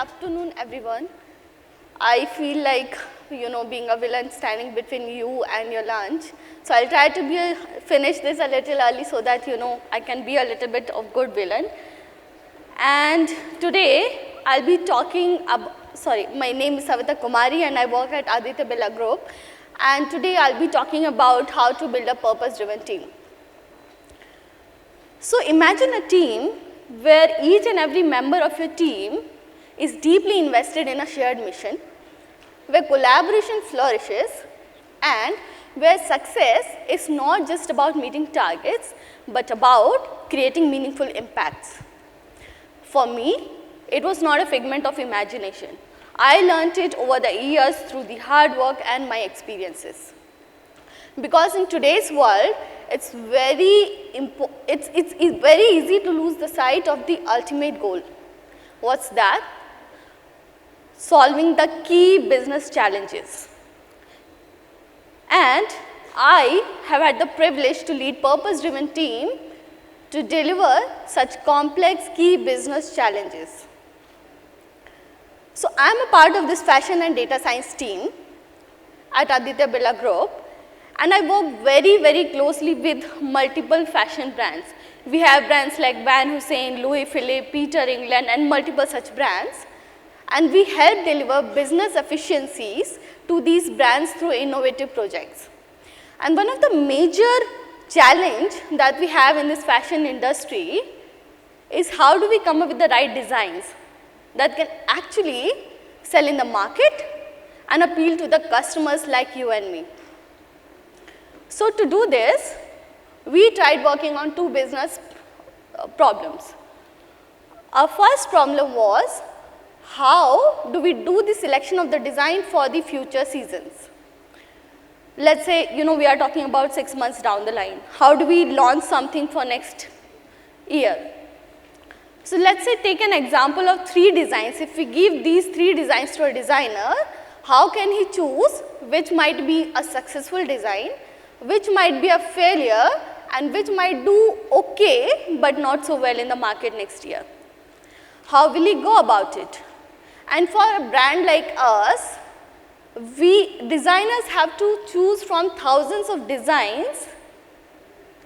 afternoon, everyone. I feel like, being a villain standing between you and your lunch. So I'll try to finish this a little early so that, I can be a little bit of good villain. And today, I'll be talking about, my name is Savita Kumari and I work at Aditya Birla Group. And today, I'll be talking about how to build a purpose-driven team. So imagine a team where each and every member of your team is deeply invested in a shared mission, where collaboration flourishes, and where success is not just about meeting targets, but about creating meaningful impacts. For me, it was not a figment of imagination. I learned it over the years through the hard work and my experiences. Because in today's world, it's very easy to lose the sight of the ultimate goal. What's that? Solving the key business challenges. And I have had the privilege to lead purpose-driven team to deliver such complex key business challenges. So I'm a part of this fashion and data science team at Aditya Birla Group, and I work very, very closely with multiple fashion brands. We have brands like Van Heusen, Louis Philippe, Peter England, and multiple such brands. And we help deliver business efficiencies to these brands through innovative projects. And one of the major challenge that we have in this fashion industry is how do we come up with the right designs that can actually sell in the market and appeal to the customers like you and me. So to do this, we tried working on two business problems. Our first problem was, how do we do the selection of the design for the future seasons? Let's say, we are talking about 6 months down the line. How do we launch something for next year? So let's say take an example of 3 designs. If we give these 3 designs to a designer, how can he choose which might be a successful design, which might be a failure, and which might do okay but not so well in the market next year? How will he go about it? And for a brand like us, we designers have to choose from thousands of designs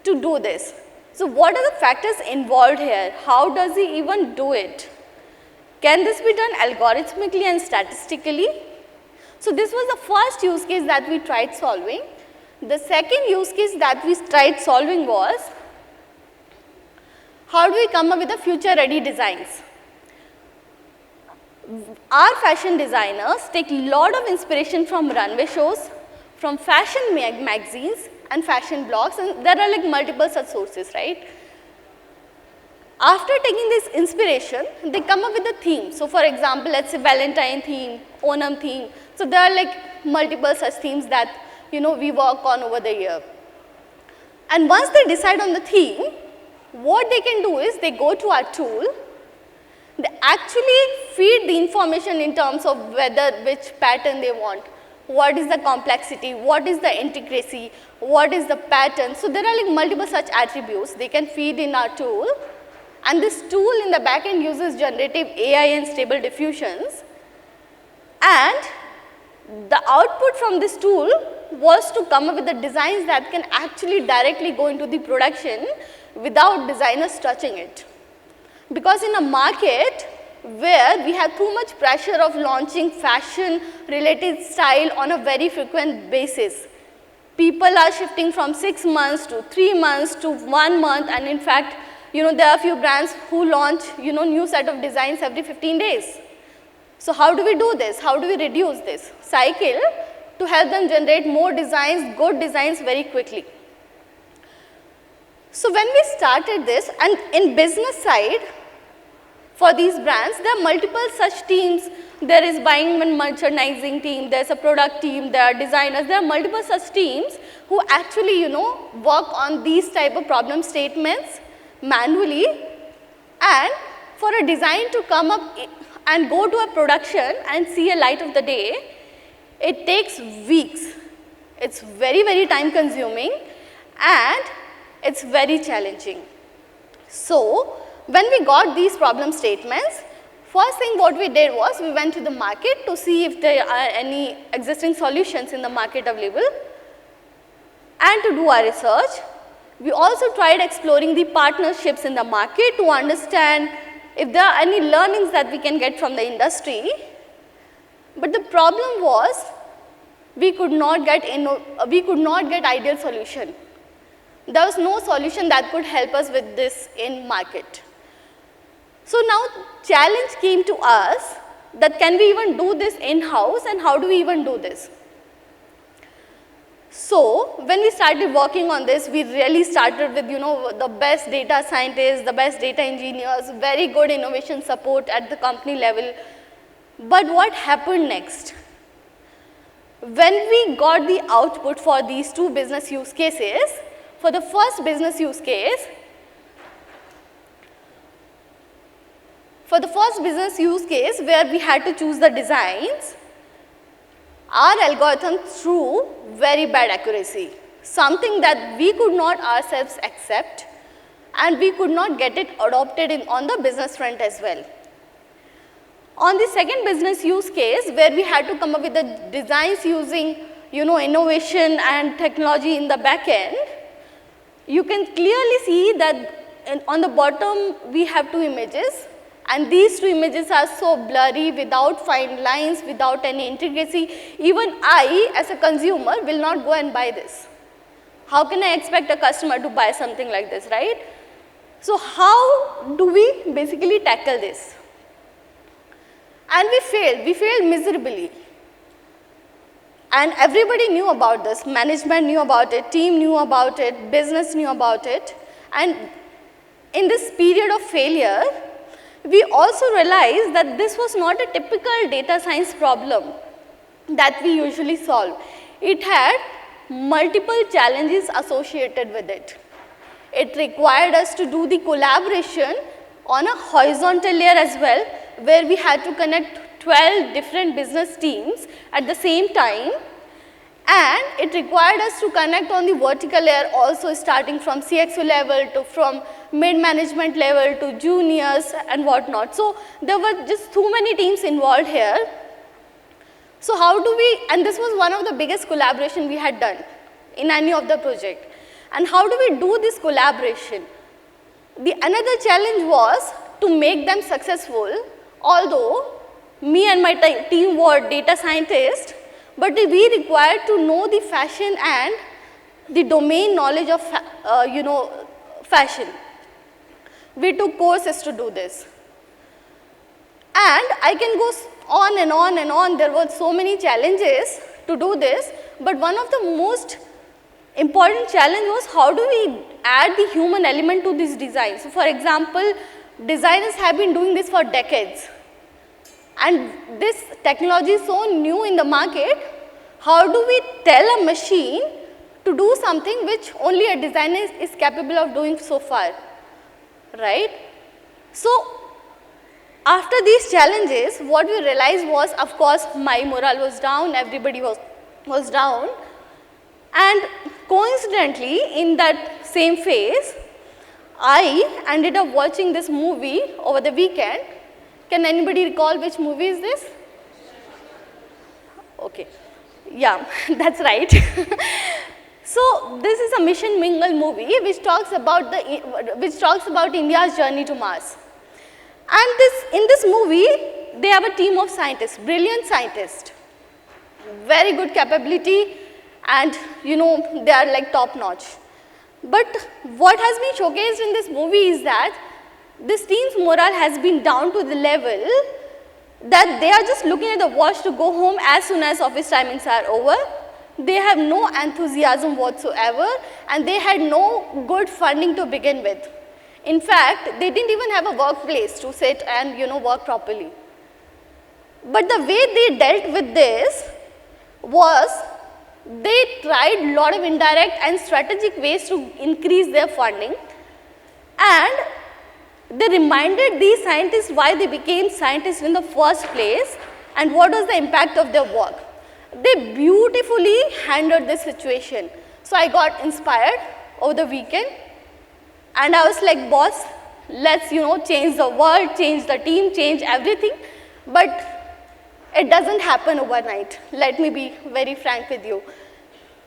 to do this. So what are the factors involved here? How does he even do it? Can this be done algorithmically and statistically? So this was the first use case that we tried solving. The second use case that we tried solving was, how do we come up with the future ready designs? Our fashion designers take a lot of inspiration from runway shows, from fashion magazines and fashion blogs, and there are like multiple such sources, right? After taking this inspiration, they come up with a theme. So for example, let's say Valentine theme, Onam theme. So there are like multiple such themes that we work on over the year. And once they decide on the theme, what they can do is they go to our tool. They actually feed the information in terms of which pattern they want, what is the complexity, what is the intricacy, what is the pattern. So there are like multiple such attributes they can feed in our tool, and this tool in the back end uses generative AI and stable diffusions, and the output from this tool was to come up with the designs that can actually directly go into the production without designers touching it. Because in a market where we have too much pressure of launching fashion related style on a very frequent basis, people are shifting from 6 months to 3 months to 1 month, and in fact, there are a few brands who launch, new set of designs every 15 days. So how do we do this? How do we reduce this cycle to help them generate more designs, good designs very quickly? So when we started this, and in business side, for these brands, there are multiple such teams. There is buying and merchandising team, there's a product team, there are designers, there are multiple such teams who actually, work on these type of problem statements manually. And for a design to come up and go to a production and see a light of the day, it takes weeks. It's very, very time consuming and it's very challenging. So when we got these problem statements, First thing what we did was we went to the market to see if there are any existing solutions in the market available and to do our research. We also tried exploring the partnerships in the market to understand if there are any learnings that we can get from the industry. But the problem was we could not get ideal solution. There was no solution that could help us with this in market. So now challenge came to us that can we even do this in-house and how do we even do this? So when we started working on this, we really started with the best data scientists, the best data engineers, very good innovation support at the company level. But what happened next? When we got the output for these two business use cases, for the first business use case, where we had to choose the designs, our algorithm threw very bad accuracy, something that we could not ourselves accept and we could not get it adopted on the business front as well. On the second business use case, where we had to come up with the designs using innovation and technology in the back end, you can clearly see that on the bottom we have two images. And these two images are so blurry, without fine lines, without any intricacy. Even I, as a consumer, will not go and buy this. How can I expect a customer to buy something like this, right? So how do we basically tackle this? And we failed miserably. And everybody knew about this. Management knew about it, team knew about it, business knew about it. And in this period of failure, we also realized that this was not a typical data science problem that we usually solve. It had multiple challenges associated with it. It required us to do the collaboration on a horizontal layer as well, where we had to connect 12 different business teams at the same time. And it required us to connect on the vertical layer also, starting from CXO level to from mid-management level to juniors and whatnot. So there were just too many teams involved here. So how do we, and this was one of the biggest collaboration we had done in any of the project. And how do we do this collaboration? The another challenge was to make them successful, although me and my team were data scientists, but we required to know the fashion and the domain knowledge of fashion. We took courses to do this. And I can go on and on and on. There were so many challenges to do this, but one of the most important challenge was how do we add the human element to this design. So for example, designers have been doing this for decades. And this technology is so new in the market, how do we tell a machine to do something which only a designer is capable of doing so far, right? So after these challenges, what we realized was, of course, my morale was down, everybody was down. And coincidentally, in that same phase, I ended up watching this movie over the weekend. Can anybody recall which movie is this? Okay, yeah, that's right. So this is a Mission Mingle movie which talks about India's journey to Mars. And in this movie, they have a team of scientists, brilliant scientists, very good capability, and they are like top notch. But what has been showcased in this movie is that this team's morale has been down to the level that they are just looking at the watch to go home as soon as office timings are over. They have no enthusiasm whatsoever, and they had no good funding to begin with. In fact, they didn't even have a workplace to sit and work properly. But the way they dealt with this was they tried a lot of indirect and strategic ways to increase their funding, and they reminded these scientists why they became scientists in the first place and what was the impact of their work. They beautifully handled this situation. So I got inspired over the weekend and I was like, boss, let's, change the world, change the team, change everything. But it doesn't happen overnight. Let me be very frank with you.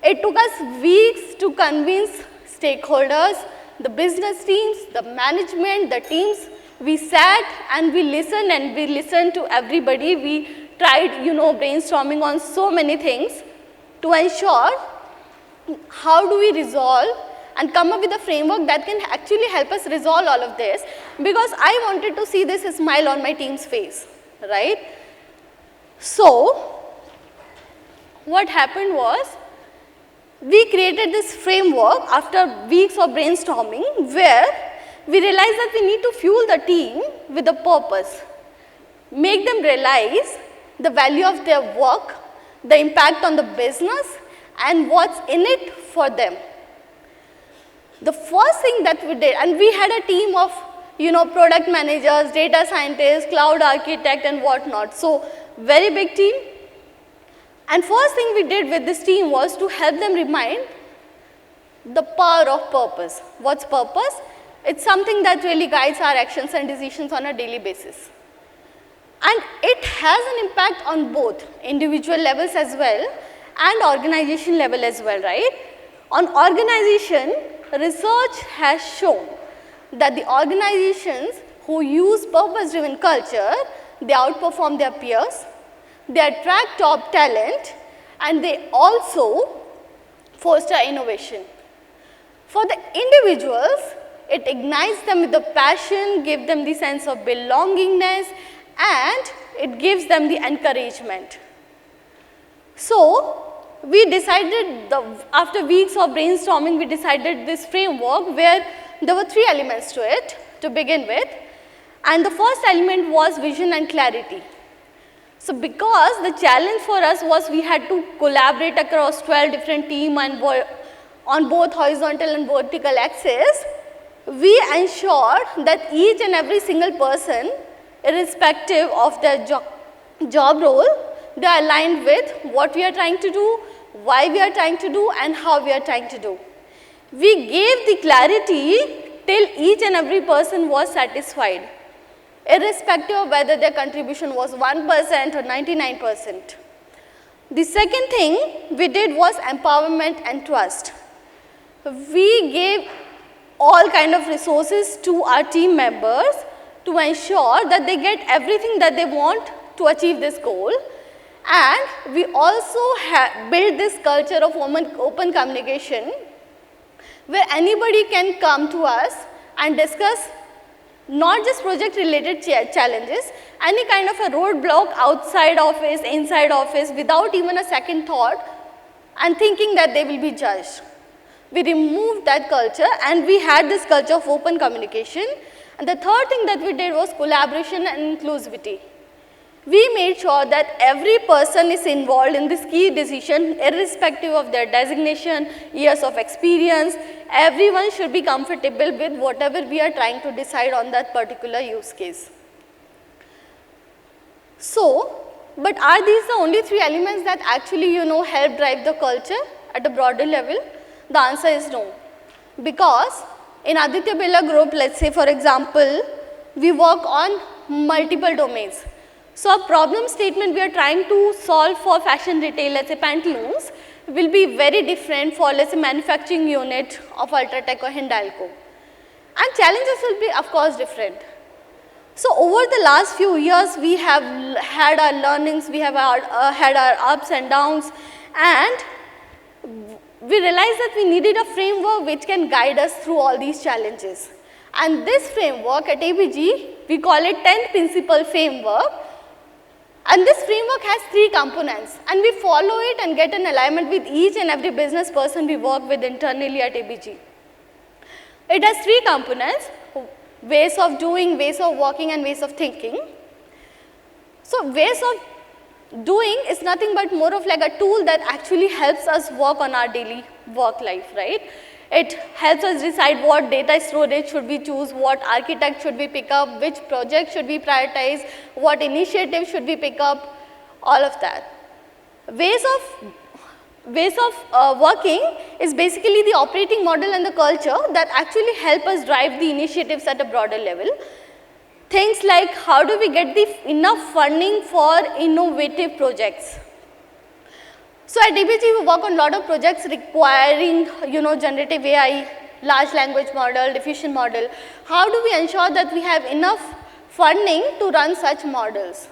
It took us weeks to convince stakeholders, the business teams, the management, the teams. We sat and we listened to everybody. We tried, brainstorming on so many things to ensure how do we resolve and come up with a framework that can actually help us resolve all of this, because I wanted to see this smile on my team's face, right? So, what happened was, we created this framework after weeks of brainstorming where we realized that we need to fuel the team with a purpose, make them realize the value of their work, the impact on the business, and what's in it for them. The first thing that we did, and we had a team of, product managers, data scientists, cloud architect, and whatnot. So, very big team. And first thing we did with this team was to help them remind the power of purpose. What's purpose? It's something that really guides our actions and decisions on a daily basis. And it has an impact on both individual levels as well and organization level as well, right? On organization, research has shown that the organizations who use purpose-driven culture, they outperform their peers, they attract top talent, and they also foster innovation. For the individuals, it ignites them with the passion, gives them the sense of belongingness, and it gives them the encouragement. So, we decided, after weeks of brainstorming, we decided this framework where there were 3 elements to it to begin with. And the first element was vision and clarity. So, because the challenge for us was we had to collaborate across 12 different teams and on both horizontal and vertical axis, we ensured that each and every single person, irrespective of their job role, they are aligned with what we are trying to do, why we are trying to do, and how we are trying to do. We gave the clarity till each and every person was satisfied, irrespective of whether their contribution was 1% or 99%. The second thing we did was empowerment and trust. We gave all kind of resources to our team members to ensure that they get everything that they want to achieve this goal. And we also built this culture of open communication where anybody can come to us and discuss not just project related challenges, any kind of a roadblock outside office, inside office, without even a second thought and thinking that they will be judged. We removed that culture and we had this culture of open communication. And the third thing that we did was collaboration and inclusivity. We made sure that every person is involved in this key decision, irrespective of their designation, years of experience. Everyone should be comfortable with whatever we are trying to decide on that particular use case. So, but are these the only 3 elements that actually, help drive the culture at a broader level? The answer is no. Because in Aditya Birla group, let's say for example, we work on multiple domains. So, a problem statement we are trying to solve for fashion retail, let's say pantaloons, will be very different for, let's say, manufacturing unit of Ultratech or Hindalco. And challenges will be, of course, different. So, over the last few years, we have had our learnings, we have had our ups and downs, and we realized that we needed a framework which can guide us through all these challenges. And this framework at ABG, we call it 10 principle framework. And this framework has 3 components, and we follow it and get an alignment with each and every business person we work with internally at ABG. It has 3 components: ways of doing, ways of working, and ways of thinking. So, ways of doing is nothing but more of like a tool that actually helps us work on our daily work life, right? It helps us decide what data storage should we choose, what architect should we pick up, which project should we prioritize, what initiative should we pick up, all of that. Ways of ways of working is basically the operating model and the culture that actually help us drive the initiatives at a broader level. Things like how do we get enough funding for innovative projects. So at DBG we work on a lot of projects requiring generative AI, large language model, diffusion model. How do we ensure that we have enough funding to run such models?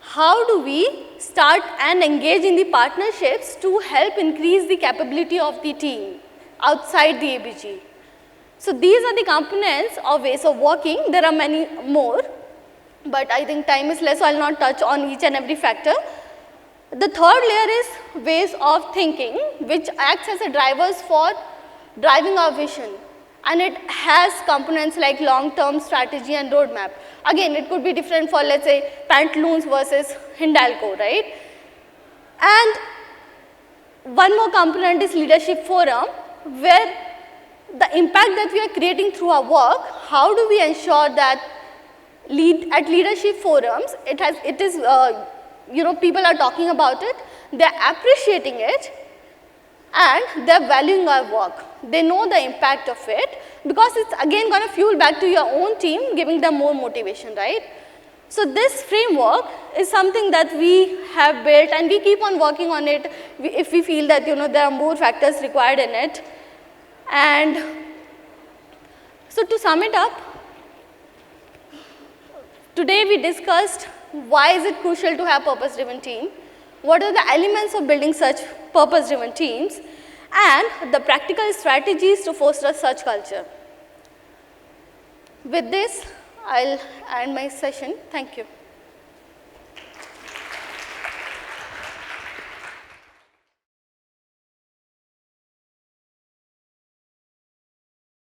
How do we start and engage in the partnerships to help increase the capability of the team outside the ABG? So these are the components of ways of working. There are many more, but I think time is less, so I will not touch on each and every factor. The third layer is ways of thinking, which acts as a drivers for driving our vision, and it has components like long-term strategy and roadmap. Again, it could be different for, let's say, Pantaloons versus Hindalco, right? And one more component is leadership forum, where the impact that we are creating through our work, how do we ensure that at leadership forums, people are talking about it, they are appreciating it, and they are valuing our work. They know the impact of it, because it's again going to fuel back to your own team, giving them more motivation, right? So this framework is something that we have built, and we keep on working on it if we feel that there are more factors required in it. And so to sum it up, today we discussed why is it crucial to have purpose-driven team, what are the elements of building such purpose-driven teams, and the practical strategies to foster such culture. With this, I'll end my session. Thank you.